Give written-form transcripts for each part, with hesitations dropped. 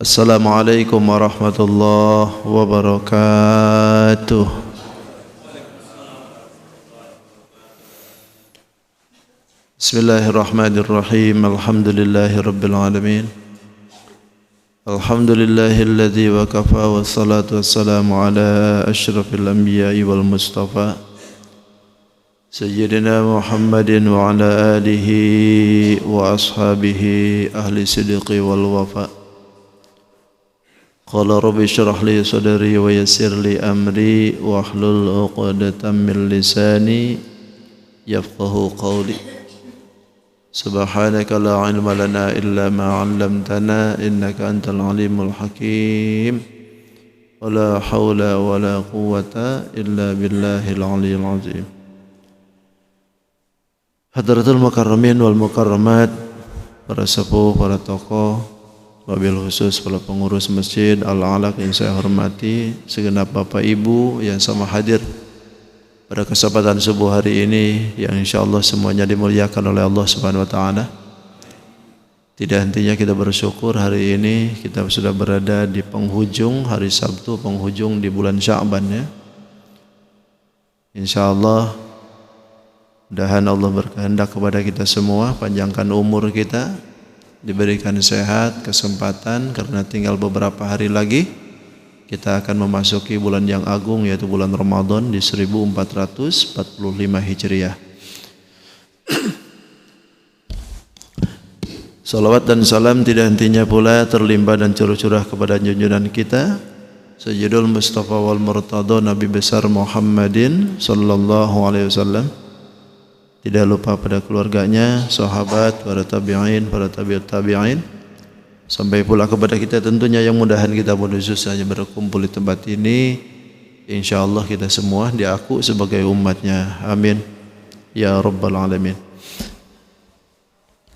Assalamualaikum warahmatullahi wabarakatuh. Bismillahirrahmanirrahim. Alhamdulillahi rabbil alamin. Alhamdulillahilladzi wa kafa wa salatu wassalamu ala asyrafil anbiya'i wal mustafa Sayyidina Muhammadin wa ala alihi wa ashabihi ahli sidqi wal wafa. Qala rabbi syrah li sadri wa yassir li amri wahlul 'uqdatam min lisani yafqahu qawli. Subhanaka la ilma lana illa ma 'allamtana innaka antal alimul hakim. Wa la haula wa la quwwata illa billahil aliyyil azim. Hadratul mukarramin wal mukarramat, para sepuh, para tokoh, wabil khusus para pengurus Masjid Al-Alaq yang saya hormati, segenap Bapak Ibu yang sama hadir pada kesempatan subuh hari ini yang insyaallah semuanya dimuliakan oleh Allah Subhanahu wa taala. Tidak hentinya kita bersyukur hari ini kita sudah berada di penghujung hari Sabtu, penghujung di bulan Sya'ban ya. Insyaallah mudah-mudahan Allah berkehendak kepada kita semua, panjangkan umur kita, diberikan sehat, kesempatan, karena tinggal beberapa hari lagi kita akan memasuki bulan yang agung yaitu bulan Ramadan di 1445 Hijriah. Salawat dan salam tidak hentinya pula terlimpah dan curah-curah kepada junjungan kita Sayyidul Mustafa wal Murtada Nabi besar Muhammadin sallallahu alaihi wasallam. Tidak lupa pada keluarganya, sahabat, para tabi'in, para tabi'ut tabi'in, sampai pula kepada kita tentunya yang mudahan kita boleh susahnya berkumpul di tempat ini. InsyaAllah kita semua diaku sebagai umatnya. Amin ya rabbal alamin.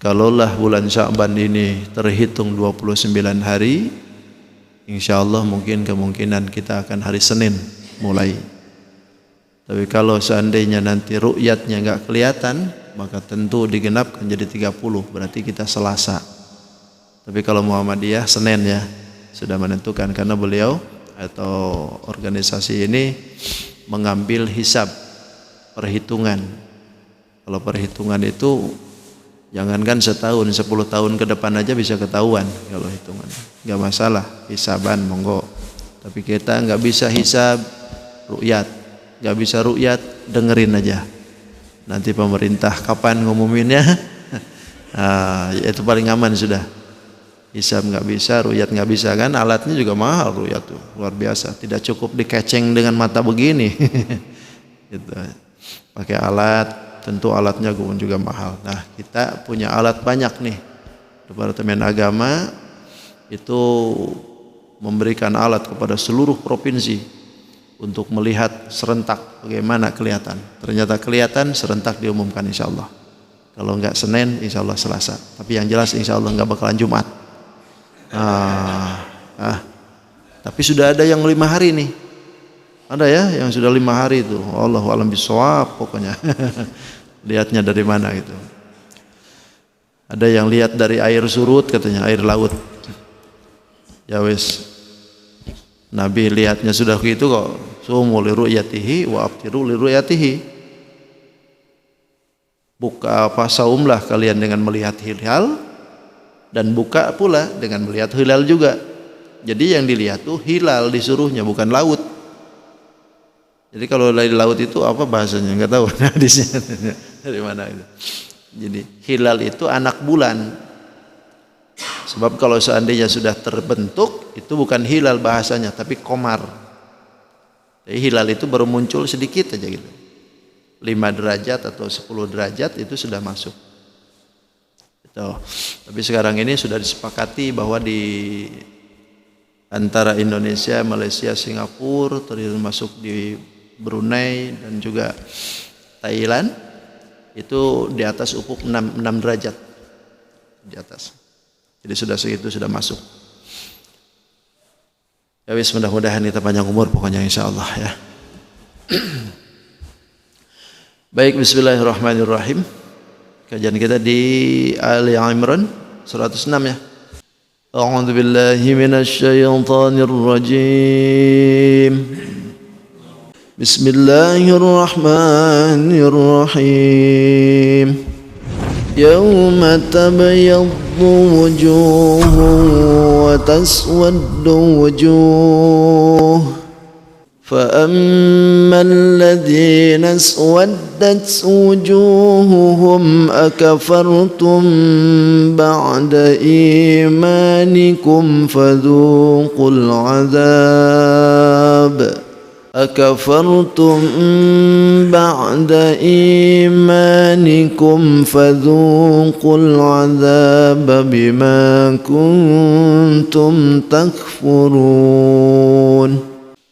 Kalaulah bulan Sya'ban ini terhitung 29 hari, InsyaAllah mungkin kemungkinan kita akan hari Senin mulai. Tapi kalau seandainya nanti ru'yatnya enggak kelihatan, maka tentu digenapkan jadi 30, berarti kita Selasa. Tapi kalau Muhammadiyah Senin ya, sudah menentukan karena beliau atau organisasi ini mengambil hisab, perhitungan. Kalau perhitungan itu jangankan setahun, 10 tahun ke depan aja bisa ketahuan kalau hitungan. Enggak masalah, hisaban monggo. Tapi kita enggak bisa hisab ru'yat. Gak bisa ru'yat, dengerin aja. Nanti pemerintah kapan ngumuminnya, itu paling aman sudah. Hisab gak bisa, ru'yat gak bisa kan, alatnya juga mahal ru'yat tuh, luar biasa. Tidak cukup dikeceng dengan mata begini. Gitu. Pakai alat, tentu alatnya juga mahal. Nah kita punya alat banyak nih. Departemen Agama itu memberikan alat kepada seluruh provinsi untuk melihat serentak bagaimana kelihatan. Ternyata kelihatan serentak diumumkan insyaallah. Kalau enggak Senin, insyaallah Selasa. Tapi yang jelas insyaallah enggak bakalan Jumat. Tapi sudah ada yang 5 hari nih. Ada ya yang sudah 5 hari itu. Allahu a'lam bishawab pokoknya. Lihatnya dari mana gitu. Ada yang lihat dari air surut katanya, air laut. Ya wis. Nabi lihatnya sudah begitu kok. Sumu li ru'yatihi wa aftiru li ru'yatihi. Buka apa saumlah kalian dengan melihat hilal dan buka pula dengan melihat hilal juga. Jadi yang dilihat tuh hilal disuruhnya, bukan laut. Jadi kalau dari laut itu apa bahasanya enggak tahu hadisnya dari mana itu. Jadi hilal itu anak bulan. Sebab kalau seandainya sudah terbentuk, itu bukan hilal bahasanya, tapi komar. Jadi hilal itu baru muncul sedikit aja gitu. 5 derajat atau 10 derajat itu sudah masuk. Gitu. Tapi sekarang ini sudah disepakati bahwa di antara Indonesia, Malaysia, Singapura, termasuk di Brunei dan juga Thailand, itu di atas ufuk 6 derajat di atas. Jadi sudah segitu sudah masuk. Ya wis, mudah-mudahan kita panjang umur pokoknya insyaallah ya. Baik, bismillahirrahmanirrahim. Kajian kita di Ali Imran 106 ya. أعوذ بالله من الشيطان الرجيم بسم الله الرحمن الرحيم يوم تبيض وجوه وتسود وجوه فأما الذين اسودت وجوههم أكفرتم بعد إيمانكم فذوقوا العذاب أكفرتم بعد إيمانكم فذوقوا العذاب بما كنتم تكفرون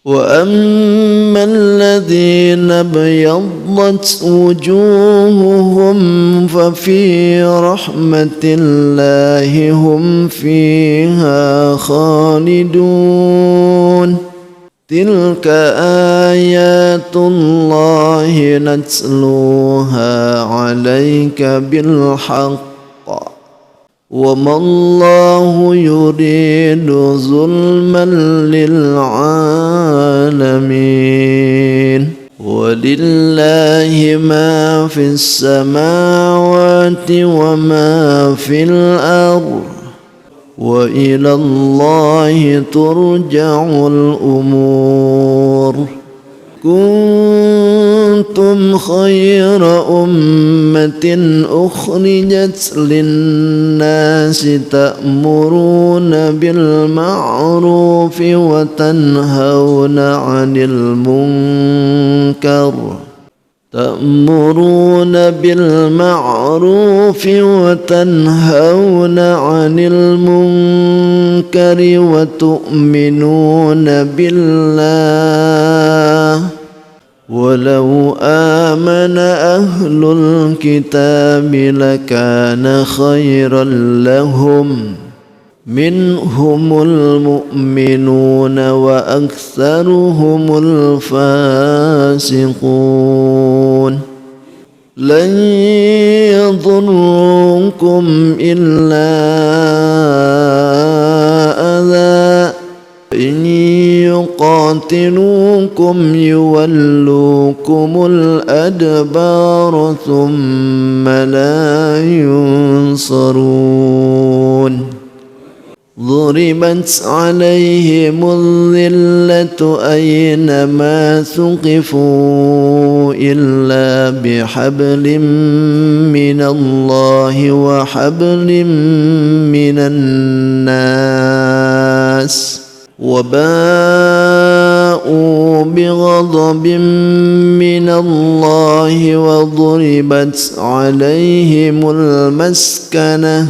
وأما الذين ابيضت وجوههم ففي رحمة الله هم فيها خالدون تلك آيات الله نتلوها عليك بالحق وما الله يريد ظلما للعالمين ولله ما في السماوات وما في الأرض وإلى الله ترجع الأمور كنتم خير أمة أخرجت للناس تأمرون بالمعروف وتنهون عن المنكر وتؤمنون بالله ولو آمن أهل الكتاب لكان خيرا لهم منهم المؤمنون وأكثرهم الفاسقون لن يضركم إلا أذى إن يقاتلوكم يولوكم الأدبار ثم لا ينصرون ضربت عليهم الذلة أينما ثقفوا إلا بحبل من الله وحبل من الناس وباءوا بغضب من الله وضربت عليهم المسكنة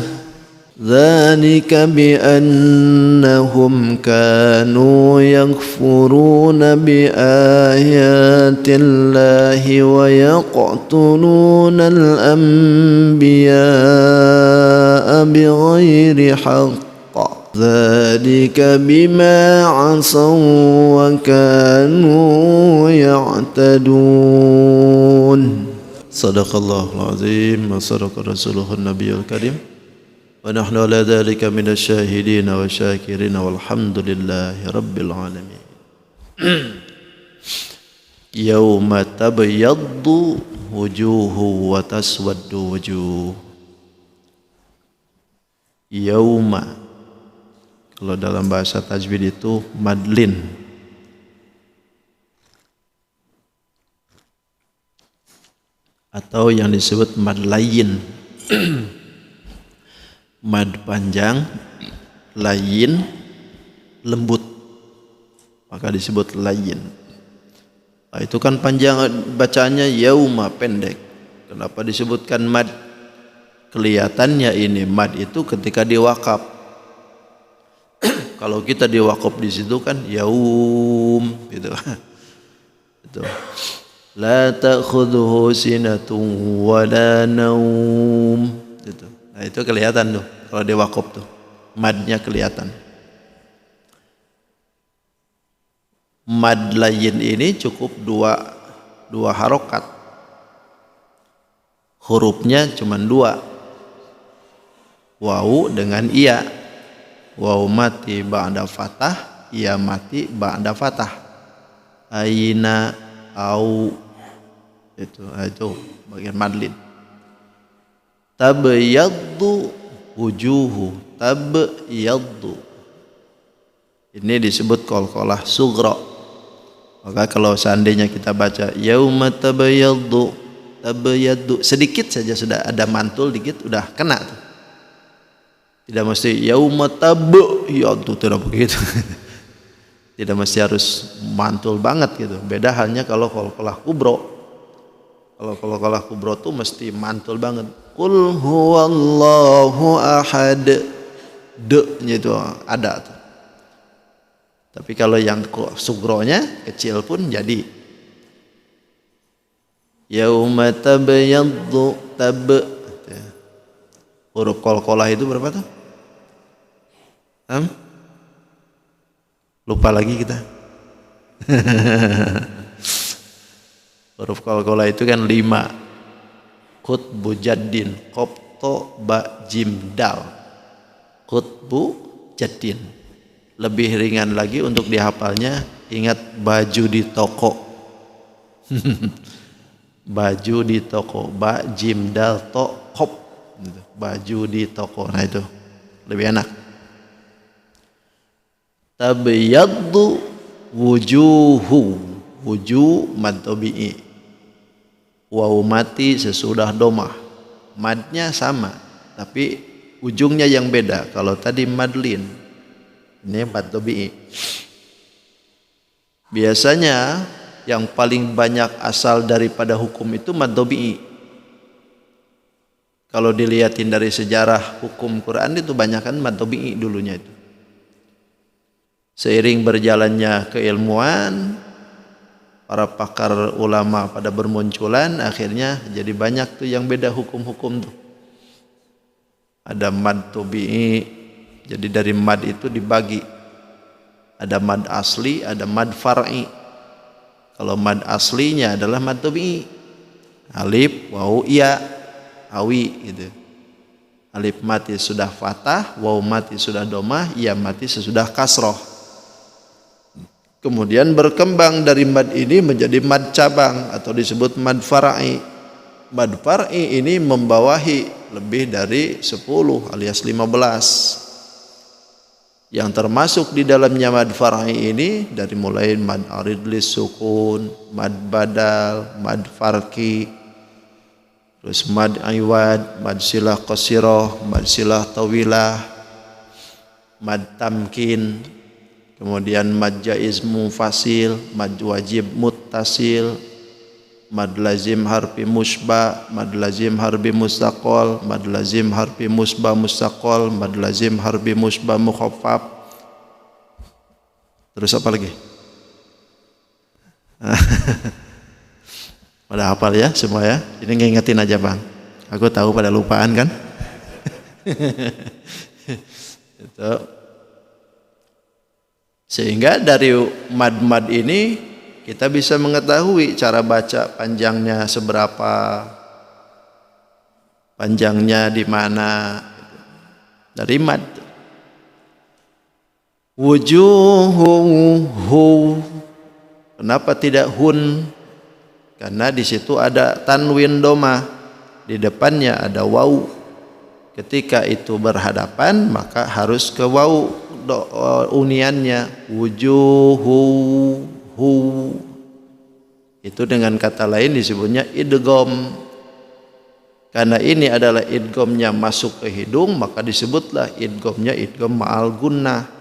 ذلك بأنهم كانوا يكفرون بآيات الله ويقتلون الأنبياء بغير حق ذلك بما عصوا وكانوا يعتدون صدق الله العظيم وصدق رسوله النبي الكريم ونحن على ذلك من الشاهدين والشاكرين والحمد لله رب العالمين يوم تبيض وجوه وتسود وجوه يوم kalau dalam bahasa tajwid itu madlin atau yang disebut madlayin mad panjang, layin, lembut, maka disebut layin. Nah, itu kan panjang bacaannya yauma pendek. Kenapa disebutkan mad? Kelihatannya ini mad itu ketika diwakaf. Kalau kita diwakaf di situ kan yaum gitu. Itu. La ta'khudhuhu sinatun wa la naum. Gitu. Nah, itu kelihatan tuh kalau di wakaf tuh madnya kelihatan. Mad layin ini cukup dua harokat, hurufnya cuma dua, wawu dengan iya. Waw mati ba'da fatah, ya mati ba'da fatah. Aina au, itu bagian madlin. Tabyaddu wujuhu, tabyaddu. Ini disebut qalqalah sughra. Maka kalau seandainya kita baca yauma tabyaddu, tabyaddu, sedikit saja sudah ada mantul dikit udah kena tuh. Tidak mesti yauma tabyaddu, tidak begitu. Tidak mesti harus mantul banget gitu. Beda halnya kalau qalqalah kubro. Kalau qalqalah kubro tuh mesti mantul banget. Qul huwallahu ahad. De-nya itu ada tuh. Tapi kalau yang sugronya kecil pun jadi. Yauma tabyaddu, huruf qalqalah itu berapa tuh? Lupa lagi kita. Huruf qalqalah itu kan 5. Qutbu jaddin, qopto ba jim dal. Qutbu jaddin. Lebih ringan lagi untuk dihafalnya, ingat baju di toko. Baju di toko, ba jim dal to kop. Baju di toko. Nah itu lebih enak. Tabyaddu wujuhu, wujuh mad tabi'i. Waw mati sesudah domah. Madnya sama, tapi ujungnya yang beda. Kalau tadi madlin, ini mad tabi'i. Biasanya yang paling banyak asal daripada hukum itu mad tabi'i. Kalau dilihatin dari sejarah hukum Quran itu banyak kan mad tabi'i dulunya itu. Seiring berjalannya keilmuan, para pakar ulama pada bermunculan, akhirnya jadi banyak tuh yang beda hukum-hukum tuh. Ada mad tabi'i. Jadi dari mad itu dibagi. Ada mad asli, ada mad far'i. Kalau mad aslinya adalah mad tabi'i. Alif, waw, ya, awi gitu. Alif mati sudah fathah, waw mati sudah domah, ya mati sesudah kasroh. Kemudian berkembang dari mad ini menjadi mad cabang atau disebut mad far'i. Mad far'i ini membawahi lebih dari 10 alias 15. Yang termasuk di dalamnya mad far'i ini dari mulai mad arid lis sukun, mad badal, mad farqi, terus mad iwad, mad silah qasirah, mad silah tawilah, mad tamkin, kemudian mad jaiz mufasil, mad wajib muttasil, mad lazim harfi musba, mad lazim harfi mustaqol, mad lazim harfi musba mustaqol, mad lazim harfi musba mukhaffaf. Terus apa lagi? Pada hafal ya semua ya? Ini ngingetin aja Bang. Aku tahu pada lupaan kan? Itu. Sehingga dari mad-mad ini kita bisa mengetahui cara baca panjangnya seberapa, panjangnya di mana, dari mad. Wujuhu, kenapa tidak hun? Karena di situ ada tanwin domah, di depannya ada waw. Ketika itu berhadapan maka harus ke waw uniannya. Wujuhu, hu, itu dengan kata lain disebutnya idgham. Karena ini adalah idghamnya masuk ke hidung, maka disebutlah idghamnya idgham ma'al gunnah.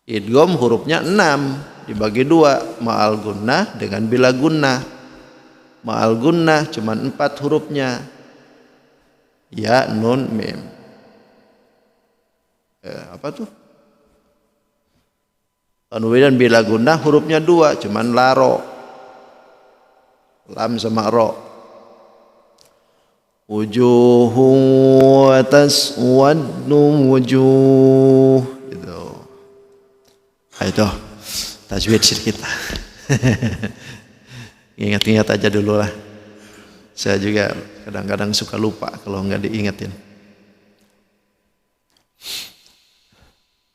Idgham hurufnya 6 dibagi 2, ma'al gunnah dengan bila gunnah. Ma'al gunnah cuma 4 hurufnya, ya, nun, mim. Apa tuh? Tanwin bila gunnah hurufnya 2, cuman laro, lam sama ro. Wujuhu wa taswaddu wujuh, gitu. Itu tajwid sedikit. Ingat-ingat aja dulu lah. Saya juga kadang-kadang suka lupa kalau nggak diingetin.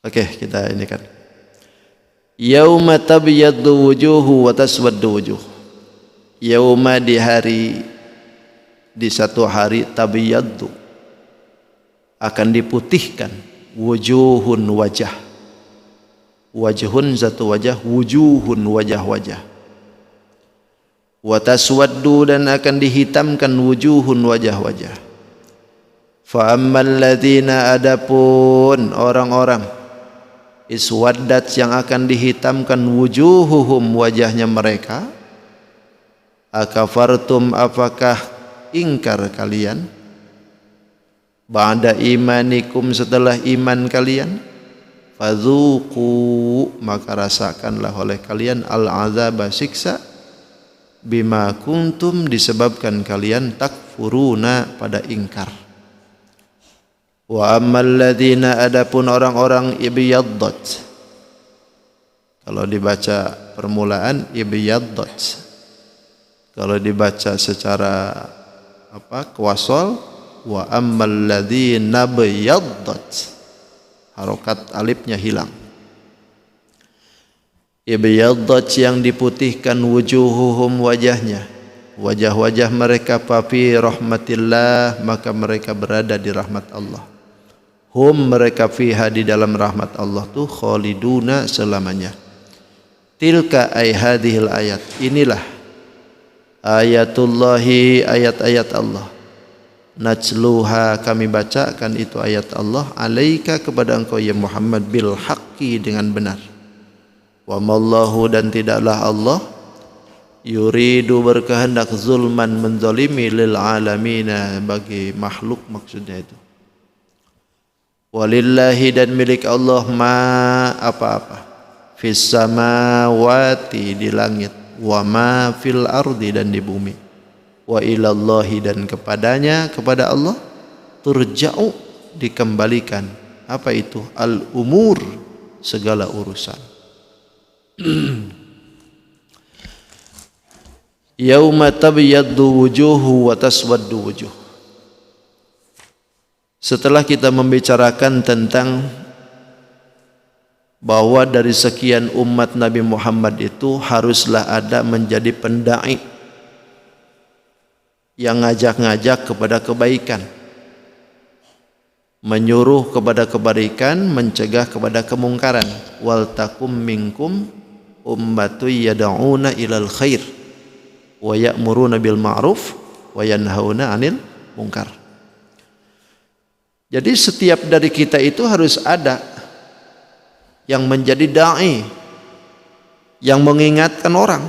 Oke, kita ini kan. Yauma tabyaddu wujuhu wa taswaddu wujuh. Yauma di hari, di satu hari, tabyaddu akan diputihkan, wujuhun wajah, wajhun satu wajah, wujuhun wajah-wajah, wa taswaddu dan akan dihitamkan wujuhun wajah-wajah. Fa ammal ladzina adapun orang-orang iswaddat yang akan dihitamkan wujuhuhum wajahnya mereka, akafartum apakah ingkar kalian ba'da imanikum setelah iman kalian, fadzuqu maka rasakanlah oleh kalian al-azaba siksa, bima kuntum disebabkan kalian takfuruna pada ingkar. Wa ammal ladzina adapun orang-orang ibyaddat, kalau dibaca permulaan ibyaddat, kalau dibaca secara kuasal wa ammal ladzina byaddat, harokat alifnya hilang. Ibyaddat yang diputihkan wujuhuhum wajahnya, wajah-wajah mereka, fi rahmatillah maka mereka berada di rahmat Allah. Hum mereka fiha di dalam rahmat Allah tuh khaliduna selamanya. Tilka ay hadhil ayat, inilah ayatullahi ayat-ayat Allah. Najluha kami bacakan itu ayat Allah alaika kepada engkau ya Muhammad bil haqqi dengan benar. Wa mallahu dan tidaklah Allah yuridu berkehendak zulman menzalimi lil alamina bagi makhluk maksudnya itu. Walillahi dan milik Allah ma apa-apa fis samawati di langit, wa ma fil ardi dan di bumi, wa ilallahi dan kepadanya kepada Allah turja'u dikembalikan apa itu al umur segala urusan. Yauma tabyaddu wujuhu wa taswaddu wujuh. Setelah kita membicarakan tentang bahwa dari sekian umat Nabi Muhammad itu haruslah ada menjadi pendai yang ngajak-ngajak kepada kebaikan, menyuruh kepada kebaikan, mencegah kepada kemungkaran. Wal takum minkum ummatu yad'una ilal khair wa ya'muruna bil ma'ruf wa yanhauna 'anil munkar. Jadi setiap dari kita itu harus ada yang menjadi dai, yang mengingatkan orang,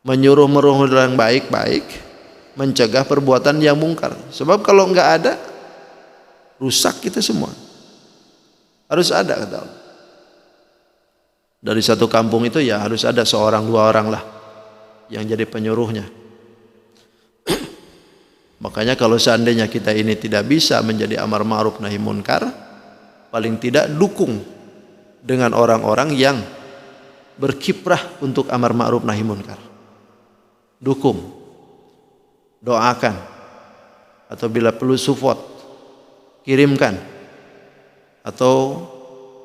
menyuruh-menyuruh yang baik-baik, mencegah perbuatan yang mungkar. Sebab kalau enggak ada, rusak kita semua. Harus ada kata Allah. Dari satu kampung itu ya harus ada seorang dua orang lah yang jadi penyuruhnya. Makanya kalau seandainya kita ini tidak bisa menjadi amar ma'ruf nahi munkar, paling tidak dukung dengan orang-orang yang berkiprah untuk amar ma'ruf nahi munkar. Dukung, doakan, atau bila perlu support, kirimkan, atau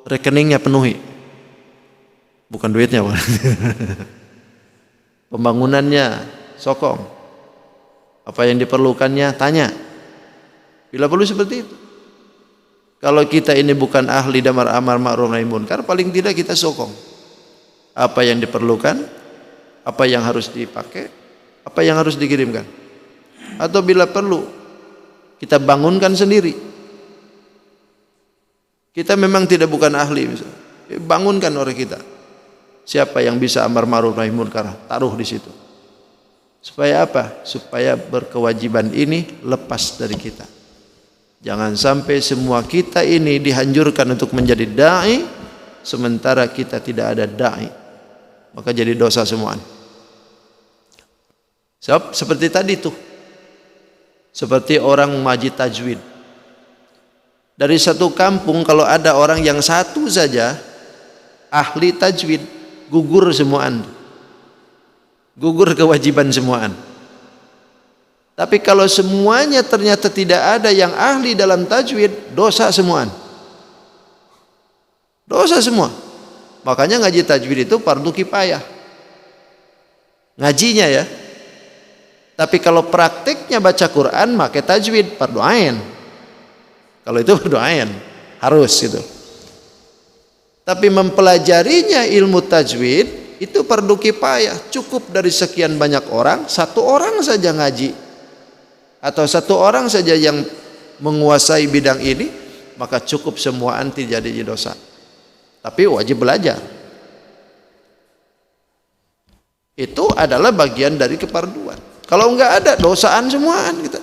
rekeningnya penuhi, bukan duitnya, pembangunannya sokong, apa yang diperlukannya tanya, bila perlu seperti itu. Kalau kita ini bukan ahli damar amar ma'ruf nahi munkar, paling tidak kita sokong apa yang diperlukan, apa yang harus dipakai, apa yang harus dikirimkan, atau bila perlu kita bangunkan sendiri. Kita memang tidak bukan ahli, misalnya, bangunkan orang kita. Siapa yang bisa amar ma'ruf nahi munkar, taruh di situ. Supaya apa? Supaya berkewajiban ini lepas dari kita. Jangan sampai semua kita ini dihanjurkan untuk menjadi dai, sementara kita tidak ada dai, maka jadi dosa semuanya. Sebab seperti tadi tuh, seperti orang majid tajwid. Dari satu kampung kalau ada orang yang satu saja ahli tajwid, gugur semuaan, gugur kewajiban semuaan. Tapi kalau semuanya ternyata tidak ada yang ahli dalam tajwid, dosa semuaan. Dosa semua. Makanya ngaji tajwid itu fardu kifayah. Ngajinya ya. Tapi kalau praktiknya baca Quran pakai tajwid fardu ain. Kalau itu fardu ain, harus gitu. Tapi mempelajarinya ilmu tajwid itu fardu kifayah. Cukup dari sekian banyak orang, satu orang saja ngaji atau satu orang saja yang menguasai bidang ini, maka cukup semua anti jadi dosa. Tapi wajib belajar. Itu adalah bagian dari keparduan. Kalau enggak ada, dosaan semuaan kita.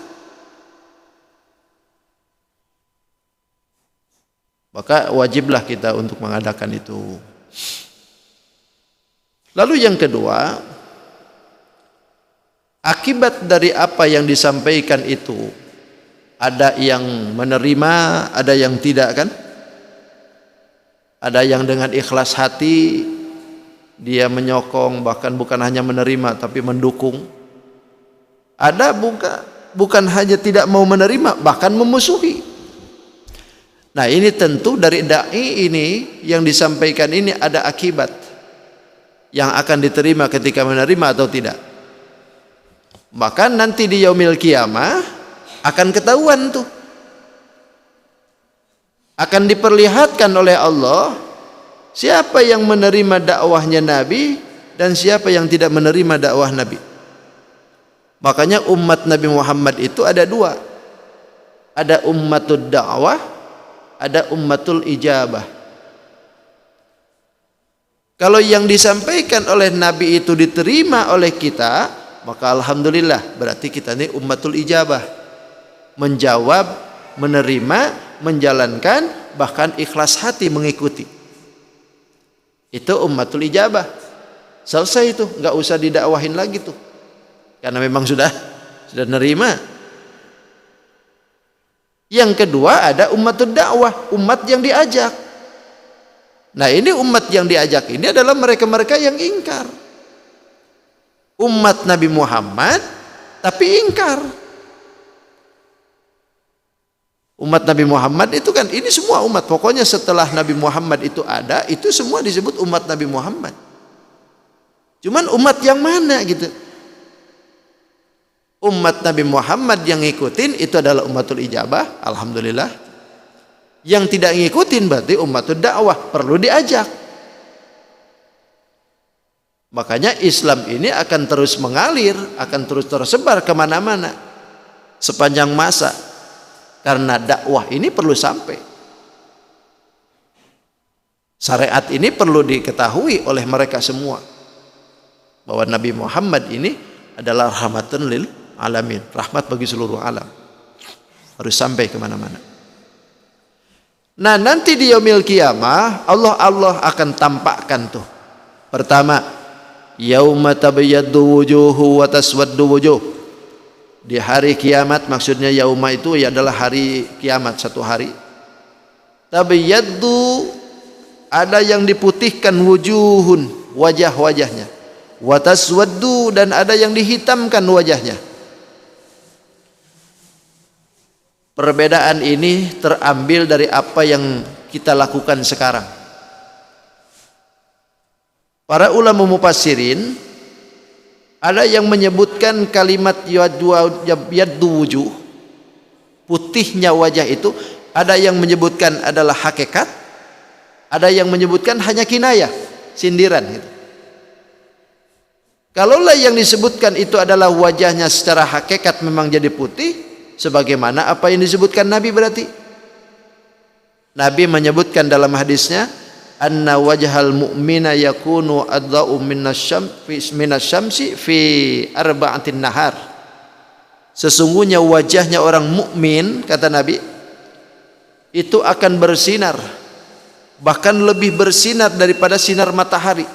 Maka wajiblah kita untuk mengadakan itu. Lalu yang kedua, akibat dari apa yang disampaikan itu, ada yang menerima, ada yang tidak kan? Ada yang dengan ikhlas hati dia menyokong, bahkan bukan hanya menerima tapi mendukung. Ada bukan hanya tidak mau menerima, bahkan memusuhi. Nah, ini tentu dari dai ini yang disampaikan ini ada akibat yang akan diterima ketika menerima atau tidak. Maka nanti di yaumil qiyamah akan ketahuan tuh. Akan diperlihatkan oleh Allah siapa yang menerima dakwahnya Nabi dan siapa yang tidak menerima dakwah Nabi. Makanya umat Nabi Muhammad itu ada dua. Ada ummatul dakwah, ada ummatul ijabah. Kalau yang disampaikan oleh Nabi itu diterima oleh kita, maka alhamdulillah, berarti kita ini ummatul ijabah. Menjawab, menerima, menjalankan, bahkan ikhlas hati mengikuti. Itu ummatul ijabah. Selesai itu, nggak usah didakwahin lagi tuh. Karena memang sudah nerima. Yang kedua ada ummatul dakwah, umat yang diajak. Nah, ini umat yang diajak ini adalah mereka-mereka yang ingkar. Umat Nabi Muhammad tapi ingkar. Umat Nabi Muhammad itu kan ini semua umat. Pokoknya setelah Nabi Muhammad itu ada, itu semua disebut umat Nabi Muhammad. Cuman umat yang mana gitu? Umat Nabi Muhammad yang ngikutin itu adalah ummatul ijabah, alhamdulillah. Yang tidak ngikutin berarti ummatul dakwah, perlu diajak. Makanya Islam ini akan terus mengalir, akan terus tersebar kemana-mana sepanjang masa. Karena dakwah ini perlu sampai. Syariat ini perlu diketahui oleh mereka semua. Bahwa Nabi Muhammad ini adalah rahmatan lil alamin, rahmat bagi seluruh alam. Harus sampai kemana-mana. Nah, nanti di yaumil qiyamah Allah akan tampakkan tuh. Pertama, yauma tabayyaddu wujuhu wa taswaddu wujuh. Di hari kiamat, maksudnya yauma itu ya adalah hari kiamat, satu hari. Tabayyaddu, ada yang diputihkan wujuhun, wajah-wajahnya. Wa taswaddu, dan ada yang dihitamkan wajahnya. Perbedaan ini terambil dari apa yang kita lakukan sekarang. Para ulama mufassirin ada yang menyebutkan kalimat yaddu wujuh, putihnya wajah itu, ada yang menyebutkan adalah hakikat, ada yang menyebutkan hanya kinayah, sindiran gitu. Kalaulah yang disebutkan itu adalah wajahnya secara hakikat memang jadi putih, sebagaimana apa yang disebutkan Nabi berarti. Nabi menyebutkan dalam hadisnya, anna wajhal mu'mina yakunu adha'u minasyamsi fi arba'atin nahar. Sesungguhnya wajahnya orang mukmin, kata Nabi, itu akan bersinar, bahkan lebih bersinar daripada sinar matahari.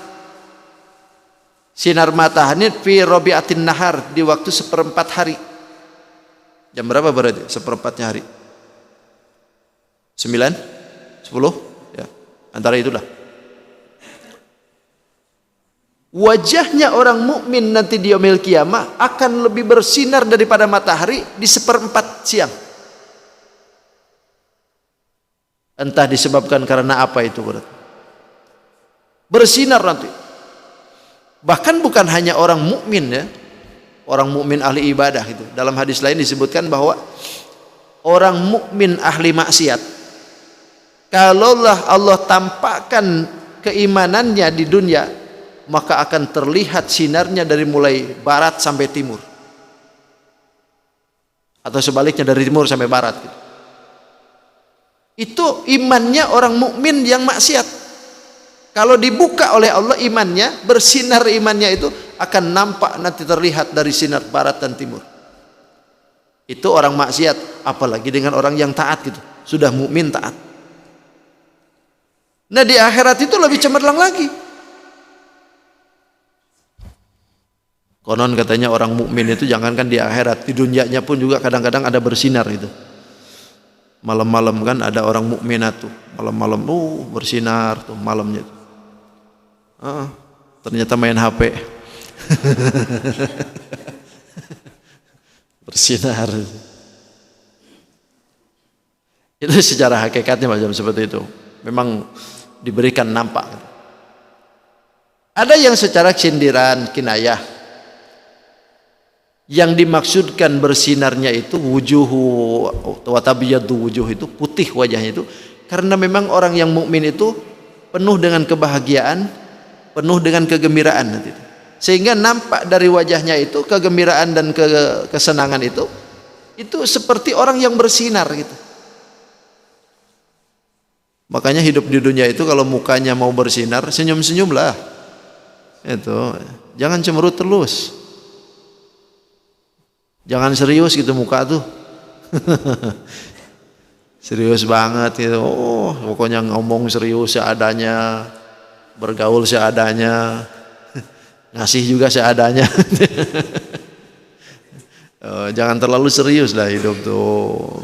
Sinar matahari fi rabi'atin nahar, di waktu seperempat hari. Jam berapa berarti seperempatnya hari? 9? 10? Ya, antara itulah. Wajahnya orang mukmin nanti di yaumil qiyamah akan lebih bersinar daripada matahari di seperempat siang. Entah disebabkan karena apa itu berarti. bersinar nanti. Bahkan bukan hanya orang mukmin ya, orang mukmin ahli ibadah itu. Dalam hadis lain disebutkan bahwa orang mukmin ahli maksiat, kalaulah Allah tampakkan keimanannya di dunia, maka akan terlihat sinarnya dari mulai barat sampai timur, atau sebaliknya dari timur sampai barat gitu. Itu imannya orang mukmin yang maksiat. Kalau dibuka oleh Allah imannya, bersinar imannya itu akan nampak nanti terlihat dari sinar barat dan timur. Itu orang maksiat, apalagi dengan orang yang taat gitu. Sudah mukmin taat. Nah, di akhirat itu lebih cemerlang lagi. Konon katanya orang mukmin itu jangankan di akhirat, di dunianya pun juga kadang-kadang ada bersinar itu. Malam-malam kan ada orang mukminat tuh, malam-malam bersinar tuh malamnya tuh. Ternyata main HP. Bersinar. Itu secara hakikatnya macam seperti itu. Memang diberikan nampak. Ada yang secara sindiran, kinayah. Yang dimaksudkan bersinarnya itu wujuhu wa tabyaddu wujuh, itu putih wajahnya itu karena memang orang yang mukmin itu penuh dengan kebahagiaan, penuh dengan kegembiraan nanti. Sehingga nampak dari wajahnya itu kegembiraan dan kesenangan itu seperti orang yang bersinar gitu. Makanya hidup di dunia itu kalau mukanya mau bersinar, senyum-senyumlah. Itu, jangan cemberut terus. Jangan serius gitu muka tuh. Serius banget gitu. Pokoknya ngomong serius seadanya, bergaul seadanya, ngasih juga seadanya. Jangan terlalu serius lah hidup tuh.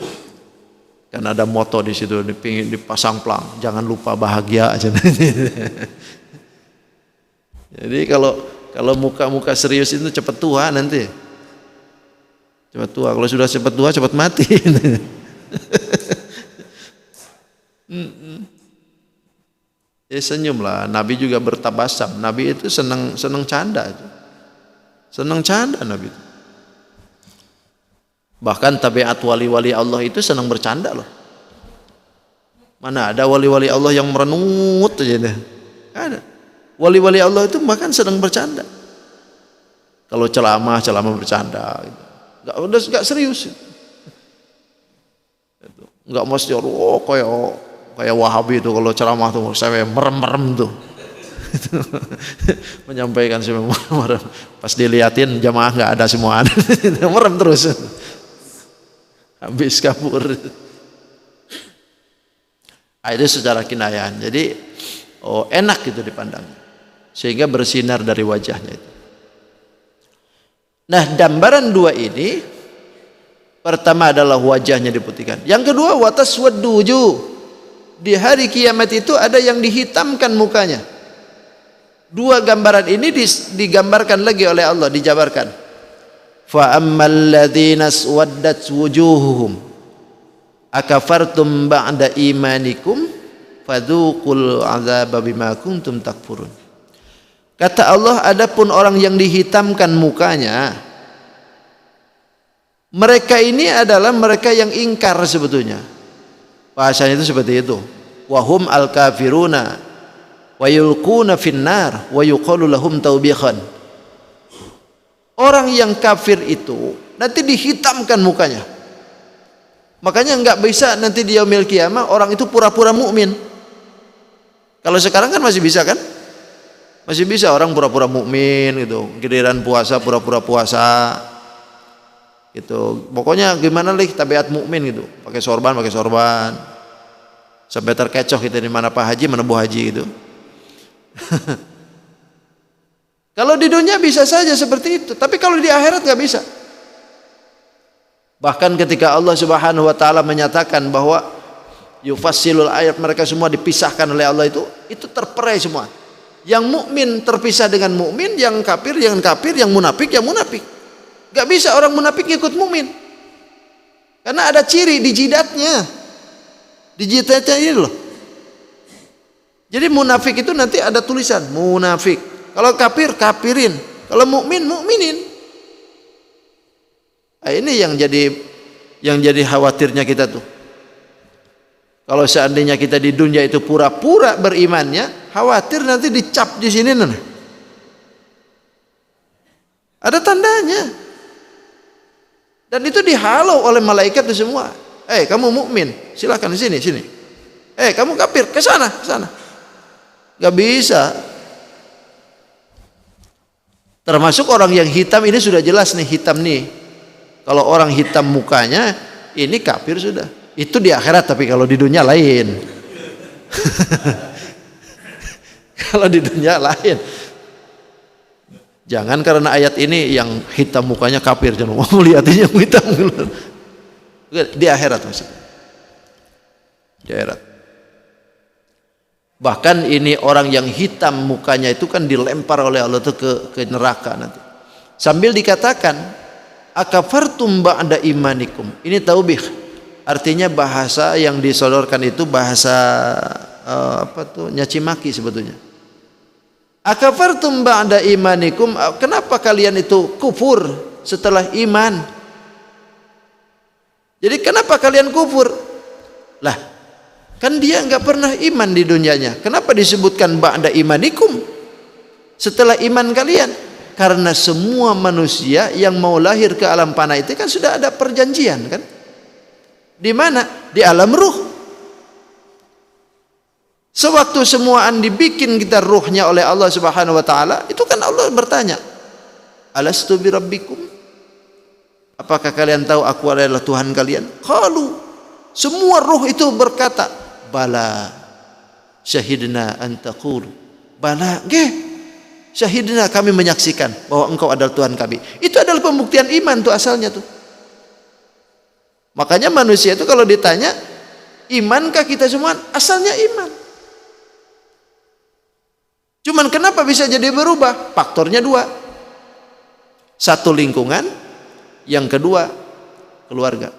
Kan ada moto di situ, dipasang plang, jangan lupa bahagia aja. Jadi kalau muka-muka serius itu cepat tua nanti. Cepat tua, kalau sudah cepat tua cepat mati. Ya senyumlah. Nabi juga bertabasam. Nabi itu senang canda. Senang canda Nabi itu. Bahkan tabiat wali-wali Allah itu senang bercanda loh. Mana ada wali-wali Allah yang merenut aja deh. Ada. Wali-wali Allah itu bahkan senang bercanda. Kalau ceramah bercanda gitu. Enggak serius. Enggak mesti kayak Wahabi itu kalau ceramah tuh saya merem-merem tuh. Menyampaikan semua merem. Pas diliatin jamaah enggak ada semua. Merem terus. Habis kabur. Itu secara kinayah. Jadi enak gitu dipandang. Sehingga bersinar dari wajahnya itu. Nah, gambaran dua ini, pertama adalah wajahnya diputihkan. Yang kedua, wataswaddu wujuh. Di hari kiamat itu ada yang dihitamkan mukanya. Dua gambaran ini digambarkan lagi oleh Allah, dijabarkan. Fa ammal ladzina aswaddat wujuhuhum akafartum ba'da imanikum fadzuqul 'adzaba bima kuntum takfurun. Kata Allah, adapun orang yang dihitamkan mukanya, mereka ini adalah mereka yang ingkar sebetulnya. Bahasanya itu seperti itu. Wahum al-kafiruna wa yulquna finnar wa yuqalu lahum taubihan. Orang yang kafir itu nanti dihitamkan mukanya. Makanya enggak bisa nanti di yaumil kiamah orang itu pura-pura mukmin. Kalau sekarang kan masih bisa kan? Masih bisa orang pura-pura mukmin gitu, giliran puasa pura-pura puasa gitu. Pokoknya gimana lih tabiat mukmin gitu, pakai sorban sampai terkecoh kita di mana Pak Haji, mana Bu Haji gitu. Kalau di dunia bisa saja seperti itu, tapi kalau di akhirat nggak bisa. Bahkan ketika Allah Subhanahu wa taala menyatakan bahwa yufassilul ayat, mereka semua dipisahkan oleh Allah, itu terperai semua. Yang mukmin terpisah dengan mukmin, yang kafir dengan kafir, yang munafik munafik. Gak bisa orang munafik ikut mukmin. Karena ada ciri di jidatnya. Di jidatnya ini loh. Jadi munafik itu nanti ada tulisan munafik. Kalau kafir, kafirin. Kalau mukmin, mukminin. Nah, ini yang jadi khawatirnya kita tuh. Kalau seandainya kita di dunia itu pura-pura berimannya, khawatir nanti dicap di sini nih. Ada tandanya. Dan itu dihalau oleh malaikat itu semua. Kamu mukmin, silakan di sini. Kamu kafir, ke sana. Gak bisa. Termasuk orang yang hitam ini sudah jelas nih, hitam nih. Kalau orang hitam mukanya, ini kafir sudah. Itu di akhirat, tapi kalau di dunia lain. Kalau di dunia lain. Jangan karena ayat ini yang hitam mukanya kafir, jangan mau lihat yang hitam. Di akhirat maksudnya. Di akhirat. Bahkan ini orang yang hitam mukanya itu kan dilempar oleh Allah itu ke neraka nanti. Sambil dikatakan, akafartum ba'da imanikum. Ini taubih. Artinya bahasa yang disodorkan itu bahasa nyaci maki sebetulnya. Akafartum ba'da imanikum, kenapa kalian itu kufur setelah iman? Jadi kenapa kalian kufur? Lah, kan dia enggak pernah iman di dunianya. Kenapa disebutkan ba'da imanikum? Setelah iman kalian? Karena semua manusia yang mau lahir ke alam fana itu kan sudah ada perjanjian kan? Di mana? Di alam ruh. Sewaktu semuaan dibikin kita ruhnya oleh Allah Subhanahu wa taala, itu kan Allah bertanya, "Alastu bi rabbikum?" Apakah kalian tahu aku adalah Tuhan kalian? Qalu. Semua ruh itu berkata, "Bala. Syahidna an taqulu." Bala, nggih. Syahidna, kami menyaksikan bahwa engkau adalah Tuhan kami. Itu adalah pembuktian iman tuh asalnya tuh. Makanya manusia itu kalau ditanya, imankah kita semua? Asalnya iman. Cuman kenapa bisa jadi berubah? Faktornya dua. Satu lingkungan, yang kedua keluarga.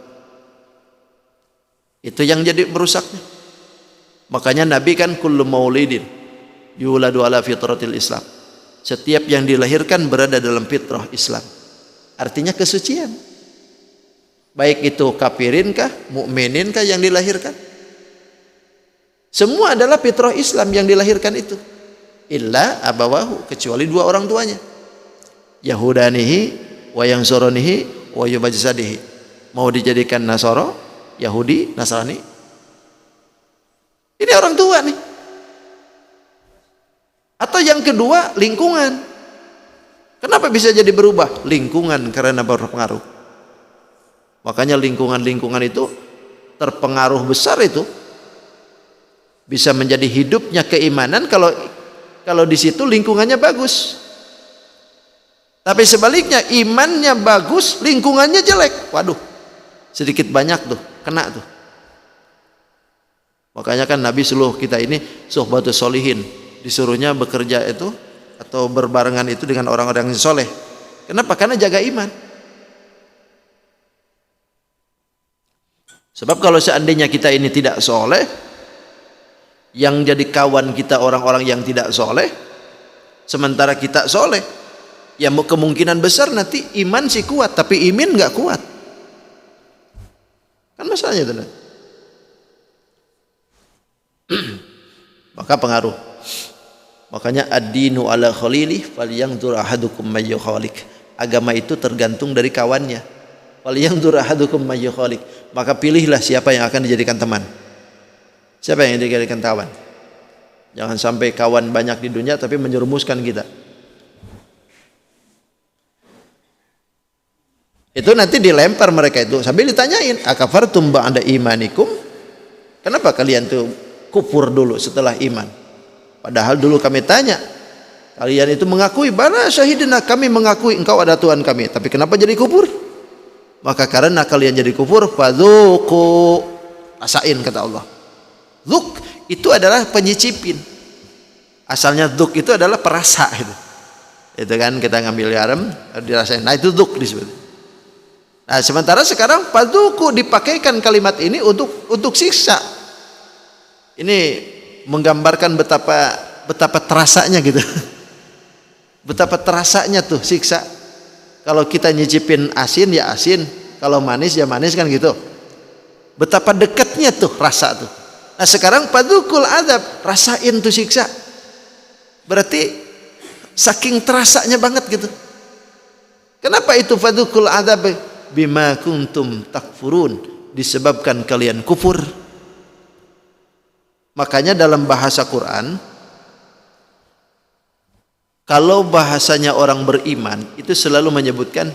Itu yang jadi merusaknya. Makanya Nabi kan kullu maulidin yuladu ala fitratil Islam. Setiap yang dilahirkan berada dalam fitrah Islam. Artinya kesucian. Baik itu kafirin kah, mukminin kah yang dilahirkan? Semua adalah fitrah Islam yang dilahirkan itu. Illa abawahu, kecuali dua orang tuanya. Yahudanihi wa yansuranihi wa yubajsadihi. Mau dijadikan Nasoro, Yahudi, Nasrani. Ini orang tua nih. Atau yang kedua, lingkungan. Kenapa bisa jadi berubah? Lingkungan karena berpengaruh. Makanya lingkungan-lingkungan itu terpengaruh besar itu bisa menjadi hidupnya keimanan kalau di situ lingkungannya bagus. Tapi sebaliknya imannya bagus, lingkungannya jelek. Waduh, sedikit banyak tuh kena tuh. Makanya kan Nabi suruh kita ini suhbatus solihin, disuruhnya bekerja itu atau berbarengan itu dengan orang-orang yang soleh. Kenapa? Karena jaga iman. Sebab kalau seandainya kita ini tidak soleh, yang jadi kawan kita orang-orang yang tidak soleh, sementara kita soleh, ya kemungkinan besar nanti iman sih kuat, tapi imin nggak kuat. Kan masalahnya itu. Maka pengaruh. Makanya ad-dinu ala khalilih falyanzur ahadukum may yukhalik. Agama itu tergantung dari kawannya. Falyanzur ahadukum may yukhalik. Maka pilihlah siapa yang akan dijadikan teman. Siapa yang dijadikan kawan. Jangan sampai kawan banyak di dunia tapi menjerumuskan kita. Itu nanti dilempar mereka itu sambil ditanyain, akafartum ba'da imanikum? Kenapa kalian tuh kufur dulu setelah iman? Padahal dulu kami tanya, kalian itu mengakui, bala syahidina, kami mengakui engkau ada Tuhan kami, tapi kenapa jadi kufur? Maka karena kalian jadi kufur, fadzuqu, rasain kata Allah. Dzuk itu adalah penyicipin. Asalnya dzuk itu adalah perasa itu. Itu kan kita ngambil garam dirasain. Nah itu dzuk disebut. Nah sementara sekarang fadzuqu dipakaikan kalimat ini untuk siksa. Ini menggambarkan betapa terasanya gitu. Betapa terasanya tuh siksa. Kalau kita nyicipin asin ya asin, kalau manis ya manis kan gitu. Betapa dekatnya tuh rasa tuh. Nah sekarang padukul adab, rasain tuh siksa. Berarti saking terasanya banget gitu. Kenapa itu fadukul adab? Bima kuntum takfurun, disebabkan kalian kufur. Makanya dalam bahasa Quran, kalau bahasanya orang beriman itu selalu menyebutkan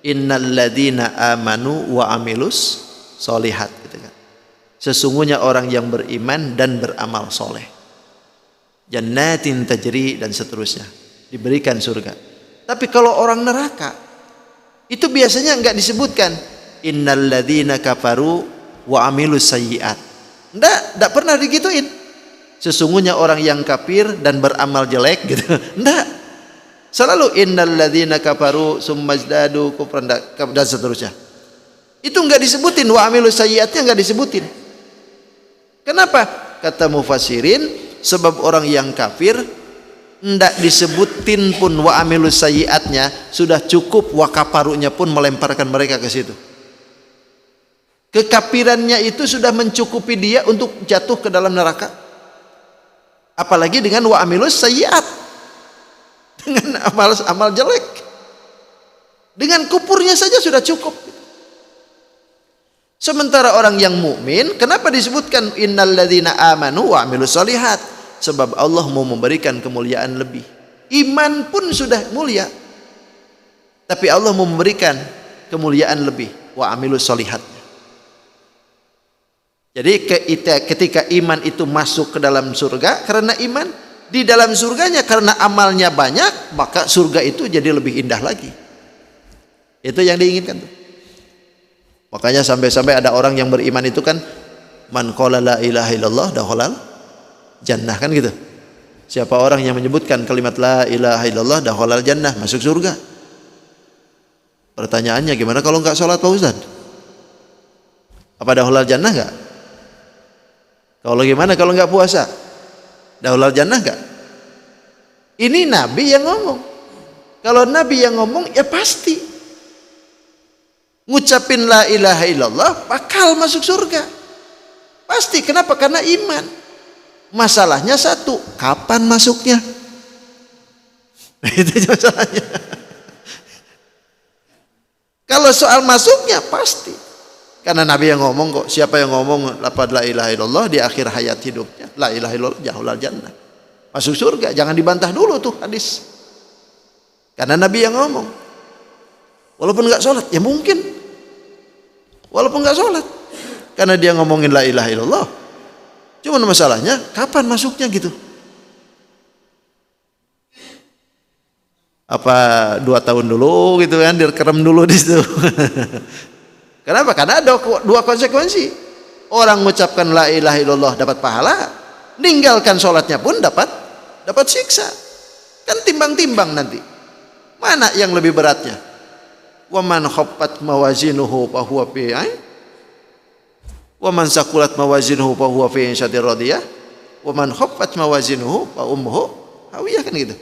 innalladzina amanu wa amilus solihat gitu kan. Sesungguhnya orang yang beriman dan beramal soleh, jannatin tajri dan seterusnya, diberikan surga. Tapi kalau orang neraka itu biasanya enggak disebutkan innalladzina kafaru wa amilus sayyiat. Enggak pernah digituin. Sesungguhnya orang yang kafir dan beramal jelek gitu. Enggak. Selalu innalladzina kafaru summazdadu kufran dan seterusnya. Itu enggak disebutin, wa amilus sayyiatnya enggak disebutin. Kenapa? Kata mufassirin, sebab orang yang kafir enggak disebutin pun wa amilus sayyiatnya, sudah cukup wa kafarunya pun melemparkan mereka ke situ. Kekafirannya itu sudah mencukupi dia untuk jatuh ke dalam neraka. Apalagi dengan wa amilus sayyiat, dengan amal jelek, dengan kufurnya saja sudah cukup. Sementara orang yang mukmin, kenapa disebutkan innalladzina amanu wa amilus solihat? Sebab Allah mau memberikan kemuliaan lebih. Iman pun sudah mulia, tapi Allah mau memberikan kemuliaan lebih, wa amilus solihat. Jadi ketika iman itu masuk ke dalam surga karena iman, di dalam surganya karena amalnya banyak, maka surga itu jadi lebih indah lagi. Itu yang diinginkan tuh. Makanya sampai-sampai ada orang yang beriman itu kan, man qala la ilaha illallah dakhalal jannah kan gitu. Siapa orang yang menyebutkan kalimat la ilaha illallah dakhalal jannah, masuk surga. Pertanyaannya gimana kalau enggak sholat Pak Ustaz? Apa dakhalal jannah enggak? Kalau gimana kalau enggak puasa? Dakhalal jannah enggak? Ini Nabi yang ngomong. Kalau Nabi yang ngomong ya pasti ngucapin la ilaha illallah bakal masuk surga. Pasti. Kenapa? Karena iman. Masalahnya satu, kapan masuknya? Itu masalahnya. Kalau soal masuknya pasti. Karena Nabi yang ngomong kok. Siapa yang ngomong lafaz la ilaha illallah di akhir hayat hidupnya, la ilaha illallah jahulal jannah, masuk surga. Jangan dibantah dulu tuh hadis. Karena Nabi yang ngomong. Walaupun enggak sholat, ya mungkin. Walaupun enggak sholat, karena dia ngomongin la ilaha illallah. Cuman masalahnya kapan masuknya gitu. Apa 2 tahun dulu gitu kan, direkam dulu di situ. Kenapa? Karena ada 2 konsekuensi. Orang mengucapkan la ilaha illallah dapat pahala, ninggalkan sholatnya pun dapat siksa. Kan timbang-timbang nanti. Mana yang lebih beratnya? Wa man khaffat mawazinuhu fa huwa fi wa man saqulat mawazinuhu fa huwa fi insyatir radiyah wa man khaffat mawazinuhu fa ummuhu hawiyah, kan gitu.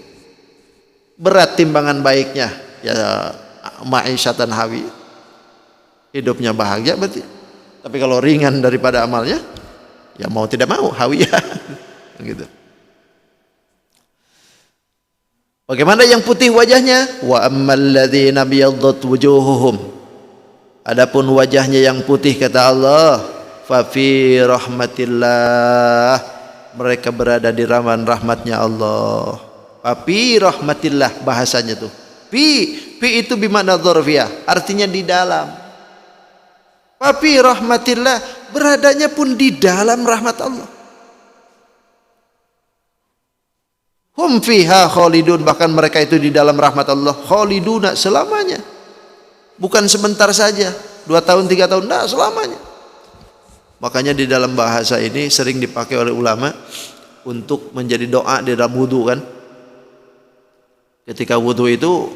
Berat timbangan baiknya ya ma'isyatan hawi, hidupnya bahagia berarti. Tapi kalau ringan daripada amalnya ya mau tidak mau hawiyah gitu. Bagaimana yang putih wajahnya? Wa ammal ladzina biyaddat wujuhuhum. Adapun wajahnya yang putih kata Allah, fa fi rahmatillah, mereka berada di rahmatnya Allah. Fa fi rahmatillah bahasanya tuh. Fi itu bimakna dzarfiyah, artinya di dalam. Fa fi rahmatillah, beradanya pun di dalam rahmat Allah. Hum fiha khalidun, bahkan mereka itu di dalam rahmat Allah khaliduna, selamanya. Bukan sebentar saja, 2 tahun 3 tahun, enggak, selamanya. Makanya di dalam bahasa ini sering dipakai oleh ulama untuk menjadi doa di dalam wudu kan. Ketika wudu itu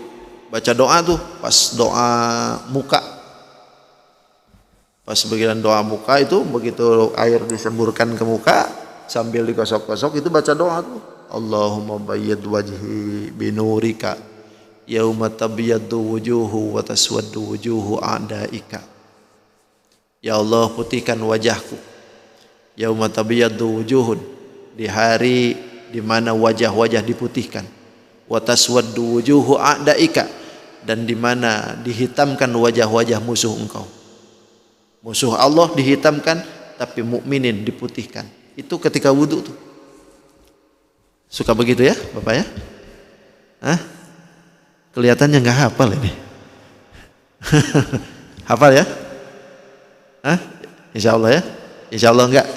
baca doa tuh pas doa muka. Pas bagian doa muka itu begitu air disemburkan ke muka, sambil dikosok-kosok itu baca doa tuh. Allahumma bayyid wajhi binurika yauma tabyaddu wujuhu wa taswaddu wujuhu a'daika. Ya Allah, putihkan wajahku yauma tabyaddu wujuhun, di hari di mana wajah-wajah diputihkan, wa taswaddu wujuhu a'daika, dan di mana dihitamkan wajah-wajah musuh engkau. Musuh Allah dihitamkan tapi mukminin diputihkan. Itu ketika wudu tuh. Suka begitu ya Bapak ya? Hah? Kelihatannya nggak hafal ini. Hafal ya? Hah? Insya Allah ya? Insya Allah enggak?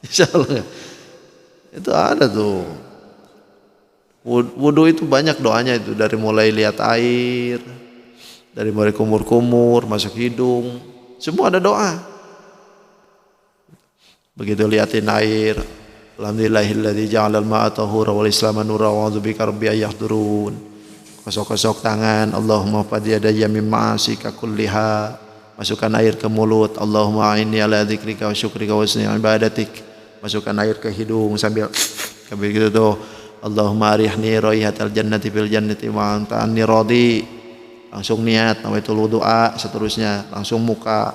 Insya Allah enggak? Itu ada tuh. Wudu itu banyak doanya itu, dari mulai lihat air, dari mulai kumur-kumur, masuk hidung, semua ada doa. Begitu liatin air, alhamdulillahilladzi ja'alal ma'a tahura wal islama nura wa a'udzubika rabbi ayyahdurun. Kosok-kosok tangan, Allahumma fadiyadayya min ma'asika kulliha. Masukkan air ke mulut, Allahumma a'inni ala dzikrika wa syukrika wa husni ibadatik. Masukkan air ke hidung sambil begitu tuh. Allahumma arihni raihatal jannati fil jannati wa anta anni radi. Langsung niat nawaitul wudu'a, seterusnya langsung muka.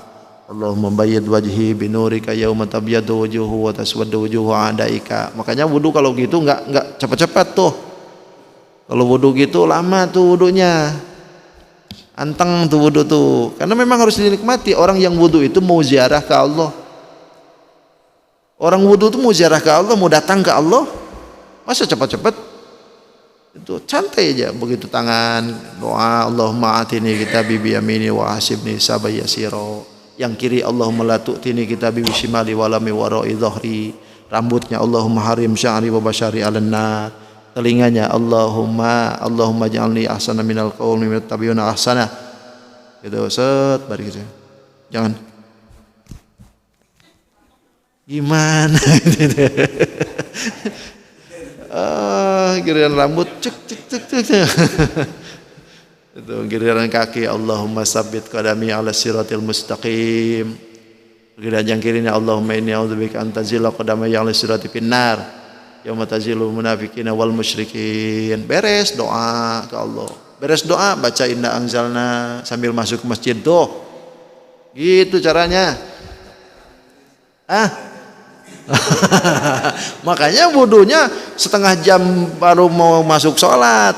Allahumma bayyid wajhi binurika yauma tabyaddu wujuhu wa taswaddu wujuhu a'daika. Makanya wudu kalau gitu enggak cepat-cepat tuh. Kalau wudu gitu lama tuh wudunya. Anteng tuh wudu tuh. Karena memang harus dinikmati. Orang yang wudu itu mau ziarah ke Allah. Orang wudu itu mau ziarah ke Allah, mau datang ke Allah. Masa cepat-cepat? Itu santai aja. Begitu tangan doa, Allahumma atini kitabi bi yamini wa hasibni sabay yasira. Yang kiri Allahumma la tu'tini kitabi bi shimali wa lam wara'i dhahri. Rambutnya Allahumma harim sya'ri wa basyari 'alan nar. Telinganya Allahumma ja'alni ahsana minal qaumi yattabi'una ahsana. Gitu, set bari gitu. Jangan gimana gitu. Giliran rambut cek. Itu giliran kaki Allahumma sabbit qadami ala siratil mustaqim. Giliran yang kirinya Allahumma inni a'udzubika an tazilla qadami ala sirati finnar yauma tazilul munafiqina wal musyrikin. Beres doa ke Allah. Beres doa baca inna anzalna sambil masuk ke masjid tuh. Gitu caranya. Makanya wudunya setengah jam baru mau masuk sholat.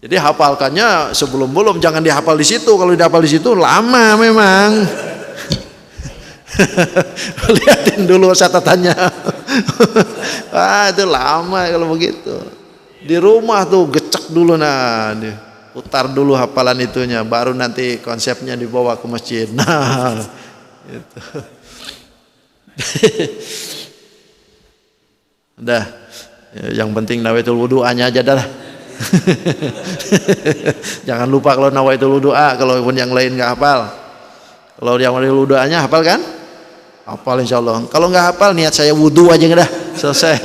Jadi hafalkannya sebelum jangan dihafal di situ. Kalau dihafal di situ lama memang. Lihatin dulu catatannya. Itu lama kalau begitu. Di rumah tuh gecek dulu putar dulu hafalan itunya, baru nanti konsepnya dibawa ke masjid. Nah, gitu. Udah, yang penting nawaitul wudu'anya aja dah. Jangan lupa kalau nawaitul wudu'a, kalau pun yang lain nggak hafal. Kalau yang nawaitul wudu'anya hafal kan? Hafal insyaallah. Kalau nggak hafal niat saya wudu aja dah, selesai.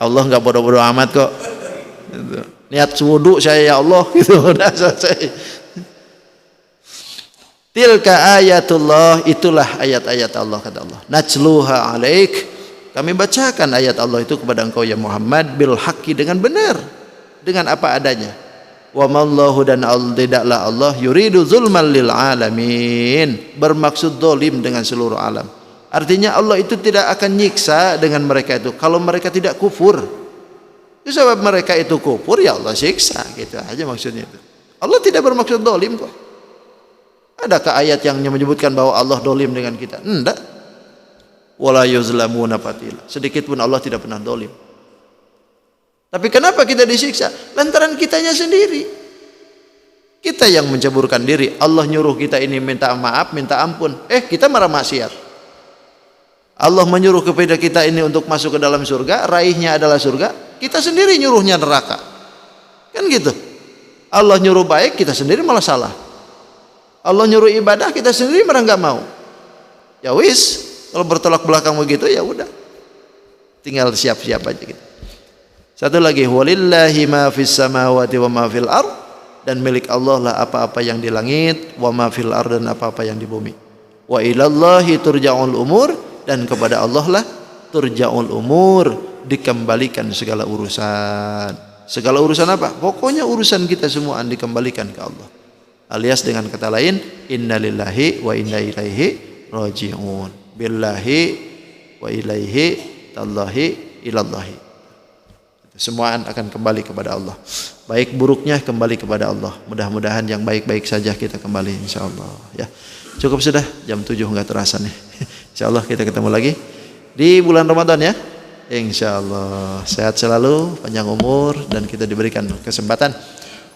Allah nggak bodoh-bodoh amat kok. Gitu. Niat wudu saya ya Allah gitu udah selesai. Tilka ayatullah, itulah ayat-ayat Allah kata Allah. Najluha alaik, kami bacakan ayat Allah itu kepada engkau ya Muhammad bil haqqi, dengan benar, dengan apa adanya. Wa mallahu, dan tidaklah Allah yuridu zulman lil alamin, bermaksud zalim dengan seluruh alam. Artinya Allah itu tidak akan nyiksa dengan mereka itu kalau mereka tidak kufur. Itu sebab mereka itu kufur, ya Allah siksa, gitu aja maksudnya itu. Allah tidak bermaksud dolim kok. Adakah ayat yang menyebutkan bahwa Allah dolim dengan kita? Enggak. Wala yuzlamuna fatila. Sedikit pun Allah tidak pernah dolim. Tapi kenapa kita disiksa? Lantaran kitanya sendiri. Kita yang menceburkan diri. Allah nyuruh kita ini minta maaf, minta ampun. Kita marah maksiat. Allah menyuruh kepada kita ini untuk masuk ke dalam surga, raihnya adalah surga. Kita sendiri nyuruhnya neraka. Kan gitu. Allah nyuruh baik, kita sendiri malah salah. Allah nyuruh ibadah, kita sendiri malah enggak mau. Ya wis, kalau bertolak belakang begitu ya udah. Tinggal siap-siap aja gitu. Satu lagi, walillahi ma fis samawati wa ma fil ard. dan milik Allah lah apa-apa yang di langit, wa ma fil ard, dan apa-apa yang di bumi. Wa ilallahi turja'ul umur, dan kepada Allah lah turja'ul umur, dikembalikan segala urusan. Segala urusan apa? Pokoknya urusan kita semua dikembalikan ke Allah. Alias dengan kata lain, innalillahi wa inna ilaihi raji'un. Billahi wa ilaihi tallahi ilallahi. Semua akan kembali kepada Allah. Baik buruknya kembali kepada Allah. Mudah-mudahan yang baik-baik saja kita kembali insyaallah ya. Cukup sudah, jam 7 enggak terasa nih. Insyaallah kita ketemu lagi di bulan Ramadan ya. Insyaallah. Sehat selalu, panjang umur, dan kita diberikan kesempatan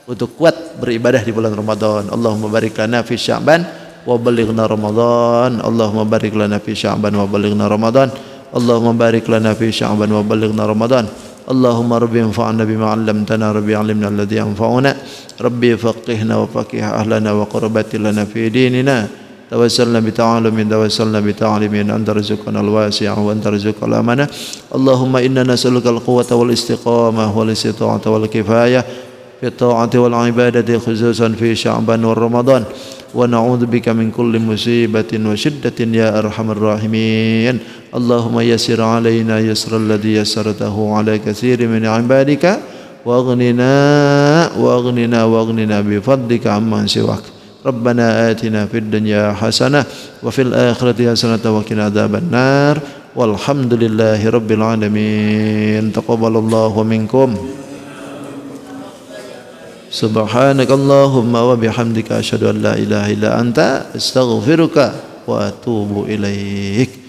untuk kuat beribadah di bulan Ramadan. Allahumma barik lana fi Sya'ban wa balighna Ramadan. Allahumma barik lana fi Sya'ban wa balighna Ramadan. Allahumma barik lana fi Sya'ban wa balighna Ramadan. Allahumma rabbi anfa'na bima 'allamtana, rabbi 'allimna alladhi yanfa'una, rabbi faqihna wa faqih ahlana wa qurbatil lana fi dinina. Tawassalna bi ta'alumin, tawassalna bi ta'alimin, anta rizqana al-wasi' wa anta rizqal amanah. Allahumma inna nas'aluka al-quwwata wal istiqamah wal istita'ata wal kifayah fi ta'ati wal ibadati, khususan fi Sya'ban wa Ramadan. Wa na'udzu bika min kulli musibatin wa shiddatin ya arhamar rahimin. Allahumma yassir 'alaina yasra alladhi yassartahu 'ala katsirin min 'ibadika wa aghnina bi fadlika amman siwak. Rabbana atina fid dunya hasanah wa fil akhirati hasanah wa qina adzabannar. Walhamdulillahi rabbil alamin. Taqabbalallahu minkum. Subhanakallahumma wa bihamdika asyhadu an la ilaha illa anta astaghfiruka wa atubu ilaik.